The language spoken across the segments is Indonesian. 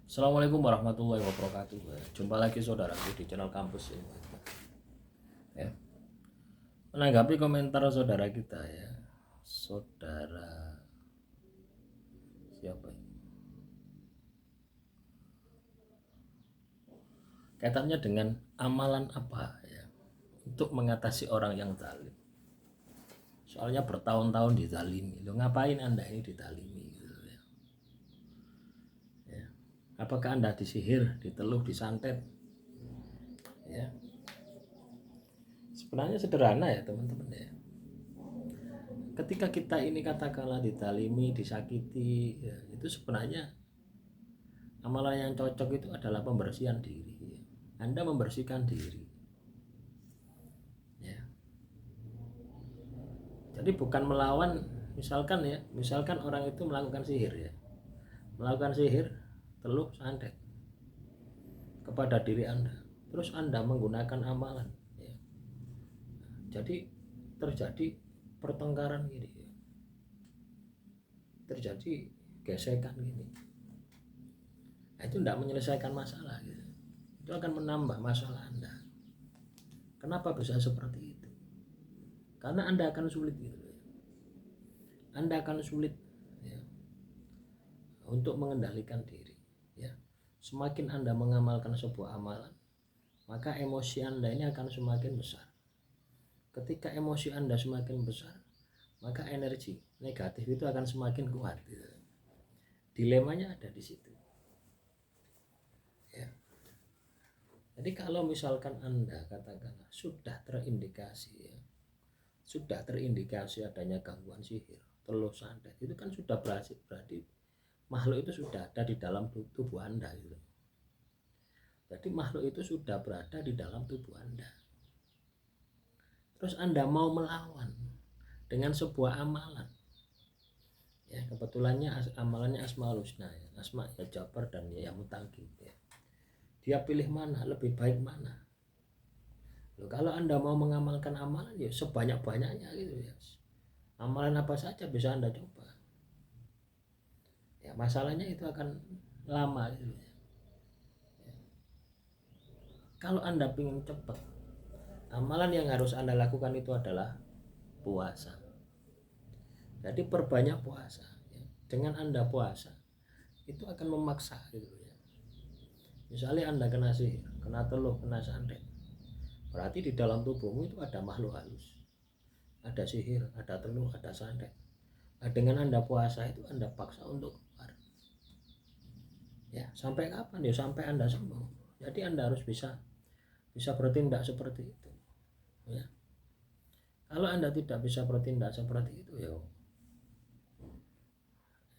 Assalamualaikum warahmatullahi wabarakatuh. Jumpa lagi saudaraku di channel kampus ini. Ya. Menanggapi komentar saudara kita ya. Saudara siapa ini? Kaitannya dengan amalan apa ya untuk mengatasi orang yang zalim. Soalnya bertahun-tahun dizalimi. Lo ngapain Anda ini dizalimi gitu ya. Ya. Apakah Anda disihir, diteluh, disantet? Ya. Sebenarnya sederhana ya teman-teman ya. Ketika kita ini katakanlah dizalimi, disakiti, ya, itu sebenarnya amalan yang cocok itu adalah pembersihan diri. Ya. Anda membersihkan diri. Ya. Jadi bukan melawan, misalkan orang itu melakukan sihir ya, melakukan sihir, teluh, santet kepada diri Anda, terus Anda menggunakan amalan. Ya. Jadi terjadi pertengkaran gini ya. Terjadi gesekan gini, nah, itu tidak menyelesaikan masalah gitu. Itu akan menambah masalah Anda. Kenapa bisa seperti itu? Karena Anda akan sulit gitu ya. Anda akan sulit ya, untuk mengendalikan diri ya. Semakin Anda mengamalkan sebuah amalan, maka emosi Anda ini akan semakin besar. Ketika emosi Anda semakin besar, maka energi negatif itu akan semakin kuat gitu. Dilemanya ada di situ ya. Jadi kalau misalkan Anda katakanlah sudah terindikasi adanya gangguan sihir, teluh, santet, itu kan sudah berarti makhluk itu sudah ada di dalam tubuh Anda gitu. Jadi makhluk itu sudah berada di dalam tubuh Anda. Terus Anda mau melawan dengan sebuah amalan. Ya, kebetulannya amalannya Asmaul Husna ya. Asma ya Jabar dan ya Mutaqib ya. Dia pilih mana, lebih baik mana. Loh, kalau Anda mau mengamalkan amalan ya sebanyak-banyaknya gitu ya. Amalan apa saja bisa Anda coba. Ya, masalahnya itu akan lama gitu ya. Kalau Anda ingin cepat, amalan yang harus Anda lakukan itu adalah puasa. Jadi perbanyak puasa ya. Dengan Anda puasa itu akan memaksa gitu ya. Misalnya Anda kena sihir, kena teluh, kena santet, berarti di dalam tubuhmu itu ada makhluk halus, ada sihir, ada teluh, ada santet. Nah, dengan Anda puasa itu Anda paksa untuk keluar ya. Sampai kapan ya? Sampai Anda sembuh. Jadi Anda harus bisa bertindak seperti itu ya. Kalau Anda tidak bisa bertindak seperti itu ya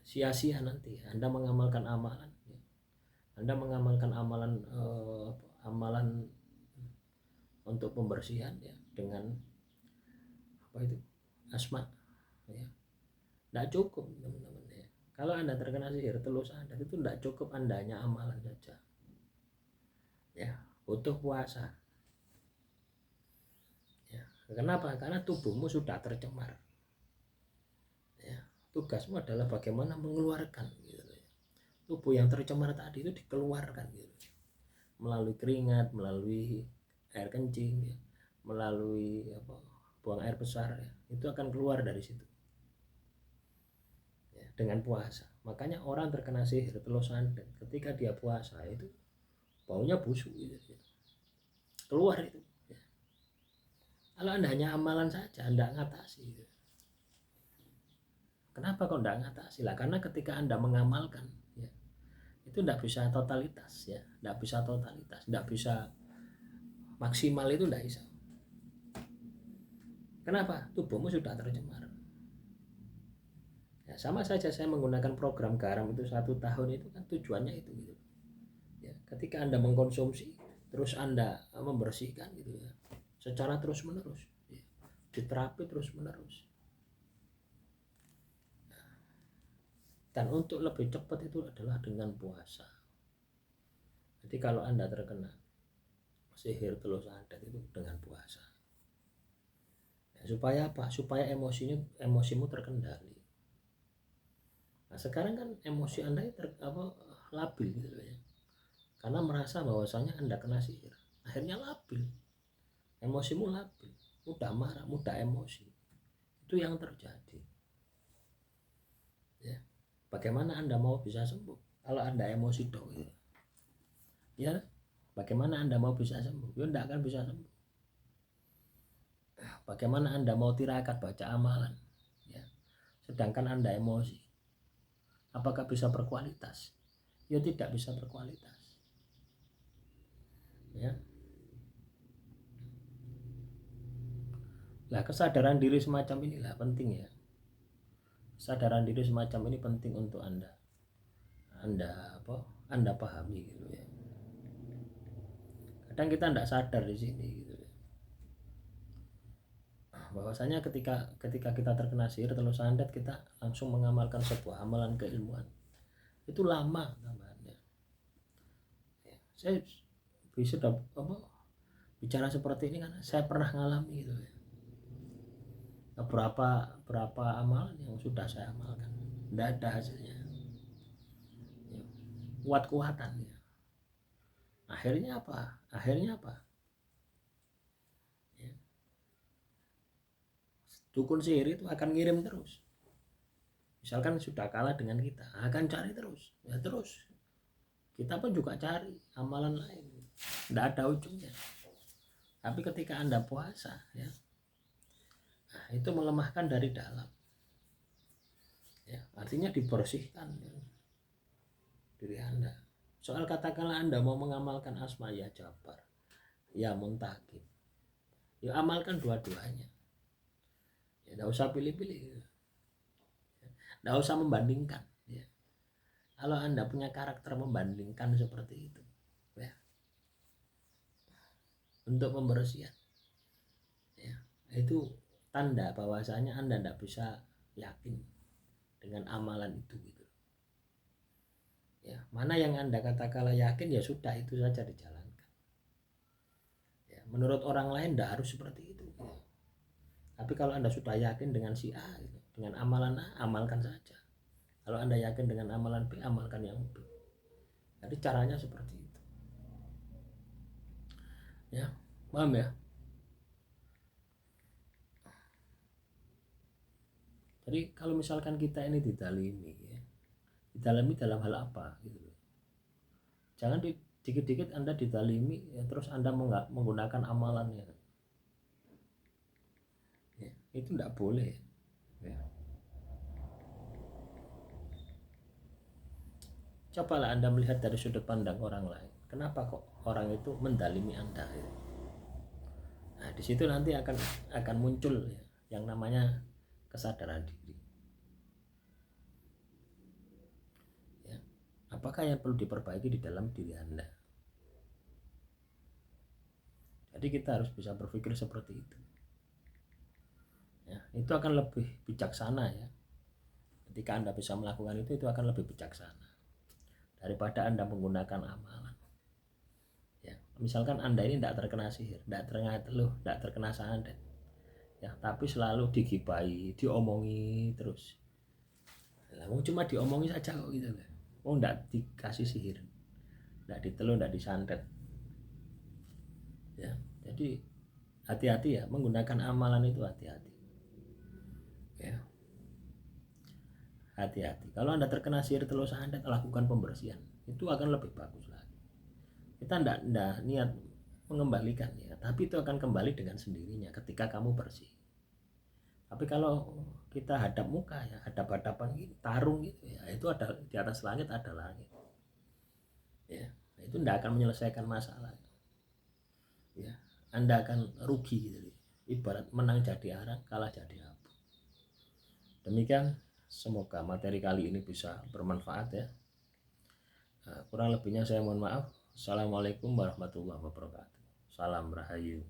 sia-sia nanti Anda mengamalkan amalan ya. Anda mengamalkan amalan untuk pembersihan ya dengan apa itu asma ya. Tidak cukup teman-teman ya. Kalau Anda terkena sihir, teluh, santet itu tidak cukup Anda hanya amalan saja ya, butuh puasa. Kenapa? Karena tubuhmu sudah tercemar ya. Tugasmu adalah bagaimana mengeluarkan gitu ya. Tubuh yang tercemar tadi itu dikeluarkan gitu. Melalui keringat, melalui air kencing ya, melalui buang air besar ya. Itu akan keluar dari situ ya, dengan puasa. Makanya orang terkena sihir, teluh, santet ketika dia puasa itu baunya busuk gitu ya. Keluar itu. Kalau Anda hanya amalan saja, Anda ngatasi. Kenapa kok Anda ngatasi? Lah karena ketika Anda mengamalkan, ya, itu tidak bisa totalitas, ya, tidak bisa totalitas, tidak bisa maksimal, itu tidak bisa. Kenapa? Tubuhmu sudah tercemar. Ya, sama saja saya menggunakan program garam itu 1 tahun itu kan tujuannya itu gitu. Ya, ketika Anda mengkonsumsi, terus Anda membersihkan gitu ya. Secara terus menerus ya. Diterapi terus menerus dan untuk lebih cepat itu adalah dengan puasa. Jadi kalau Anda terkena sihir, teluh, santet itu dengan puasa ya, supaya apa? Supaya emosimu terkendali. Nah sekarang kan emosi Anda labil gitu ya. karena merasa bahwasanya Anda kena sihir. Akhirnya labil, emosimu labil, mudah marah, mudah emosi. Itu yang terjadi. Ya. Bagaimana Anda mau bisa sembuh kalau Anda emosi dong? Ya, bagaimana Anda mau bisa sembuh? Ya, tidak akan bisa sembuh. Bagaimana Anda mau tirakat baca amalan? Ya, sedangkan Anda emosi. Apakah bisa berkualitas? Ya, tidak bisa berkualitas. Ya. Nah, kesadaran diri semacam inilah penting ya. Kesadaran diri semacam ini penting untuk Anda pahami gitu ya. Kadang kita tidak sadar di sini gitu ya. Bahwasanya ketika kita terkena sihir telur santet, kita langsung mengamalkan sebuah amalan keilmuan. Itu lama namanya. Ya, saya bisa bicara seperti ini karena saya pernah ngalami gitu ya. Berapa amalan yang sudah saya amalkan tidak ada hasilnya. Ya, kuat-kuatan ya. Akhirnya apa? Ya. Dukun sihir itu akan ngirim terus. Misalkan sudah kalah dengan kita, akan cari terus. Ya terus. Kita pun juga cari amalan lain. Tidak ada ujungnya. Tapi ketika Anda puasa, ya, nah, itu melemahkan dari dalam. Ya, artinya dibersihkan ya, diri Anda. Soal katakanlah Anda mau mengamalkan asma ya Jabar, ya Muntakim, ya amalkan dua-duanya. Ya, tidak usah pilih-pilih. Tidak usah membandingkan. Ya. Kalau Anda punya karakter membandingkan seperti itu, ya, untuk pembersihan, ya, itu tanda bahwasanya Anda tidak bisa yakin dengan amalan itu gitu. Ya, mana yang Anda katakanlah yakin, ya sudah itu saja dijalankan. Ya, menurut orang lain tidak harus seperti itu. Ya. Tapi kalau Anda sudah yakin dengan si A, gitu, dengan amalan A, amalkan saja. Kalau Anda yakin dengan amalan B, amalkan yang B. Jadi caranya seperti itu. Ya, paham ya? Jadi kalau misalkan kita ini didalimi, ya, didalimi dalam hal apa gitu. Jangan dikit-dikit Anda didalimi, ya, terus Anda menggunakan amalannya. Ya, itu tidak boleh. Ya. Cobalah Anda melihat dari sudut pandang orang lain. Kenapa kok orang itu mendalimi Anda? Ya. Nah, di situ nanti akan muncul ya, yang namanya kesadaran diri. Ya. Apakah yang perlu diperbaiki di dalam diri Anda? Jadi kita harus bisa berpikir seperti itu. Ya, itu akan lebih bijaksana ya. Ketika Anda bisa melakukan itu akan lebih bijaksana daripada Anda menggunakan amalan. Ya, misalkan Anda ini tidak terkena sihir, tidak terkena teluh, tidak terkena santet, ya, tapi selalu digibai, diomongi terus. Nah, cuma diomongi saja kok gitu kan. Tidak dikasih sihir, tidak diteluh, tidak disantet. Ya, jadi hati-hati ya menggunakan amalan itu, hati-hati. Ya. Hati-hati. Kalau Anda terkena sihir teluh santet, lakukan pembersihan. Itu akan lebih bagus lagi. Kita tidak niat mengembalikan ya, tapi itu akan kembali dengan sendirinya ketika kamu bersih. Tapi kalau kita hadap muka ya, hadap-hadapan gitu, tarung gitu ya, itu ada di atas langit ada langit. Ya, itu tidak akan menyelesaikan masalah. Ya, Anda akan rugi gitu. Ibarat menang jadi arang, kalah jadi abu. Demikian, semoga materi kali ini bisa bermanfaat ya. Nah, kurang lebihnya saya mohon maaf. Assalamualaikum warahmatullahi wabarakatuh. Salam Rahayu.